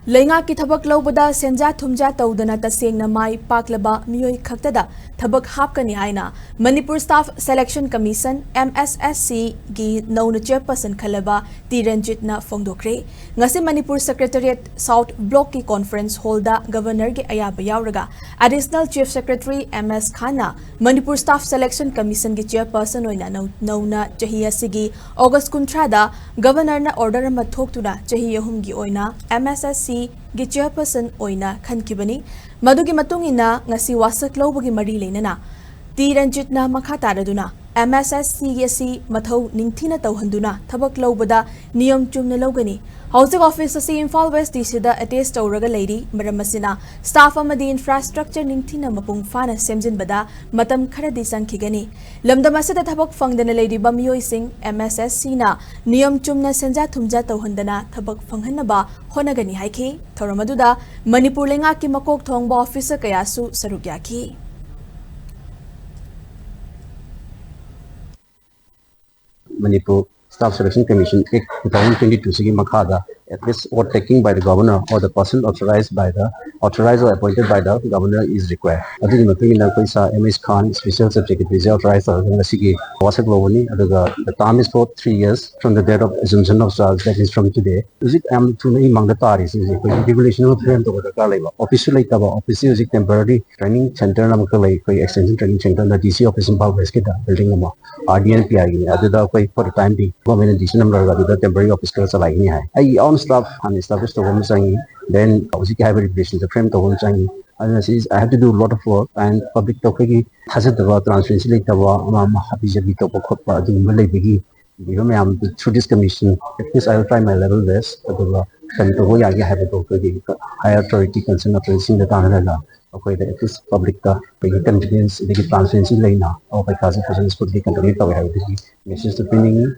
Lenga ki thabak lobada senja thumja tawdana tasengna mai paklaba miyoi khaktada thabak hapkani haina Manipur Staff Selection Commission MSSC gi nauna chairperson khalaba Tiranjit na fongdokre ngasi Manipur Secretariat South Block ki conference hall da governor gi ayaba yauraga additional chief secretary MS Khana Manipur Staff Selection Commission gi chairperson oina nauna chahi asigi August kunthra da governor na order ma thoktuna chahi yahum gi oina MSSC gi chairperson oina khankibani madugi matungina ngasi wasak lobagi mari leinana Tiranjit na makha taraduna MSSC gi si mathau ningthina tawhanduna thabak lobada niyam chumna logani housing office asi Imphal West DC da attest tawraga leiri maramasina staff amadi infrastructure ningthina mapung fana semjin bada matam kharadi sangkhigani lamdamasada thabak fangdana leiri bamiyoi sing MSSC na niyam chumna senja thumja tawhandana thabak fanghanaba honagani haiki thoramaduda Manipur lenga ki makok thongba officer kayasu sarukyaki Manipur Staff Selection Commission 2022 sigi makhada at least overtaking by the governor or the person authorized or appointed by the governor is required. Adigi matungina koisa MS Khan special secretary is authorized sigi wasak lobani the term is for 3 years from the date of assumption of charge, that is from today. Is it am to me mandatari is regulation of frame to the official like office is temporary training center namakala extension training center the DC office in Imphal West building RDNPI adada for the time being government DC number the temporary office salai hai ai on staff and establish to home changi then obviously have regulation the frame to home changi and I have to do a lot of work and public talking hazard the transparency like the happy to khotpa adum lai bigi through this commission at least I will try my level best can to go yagi have to higher authority concern authority the tanala okay the at least public the convenience the transparency line now or by causing person is put the continue to have the message to pinning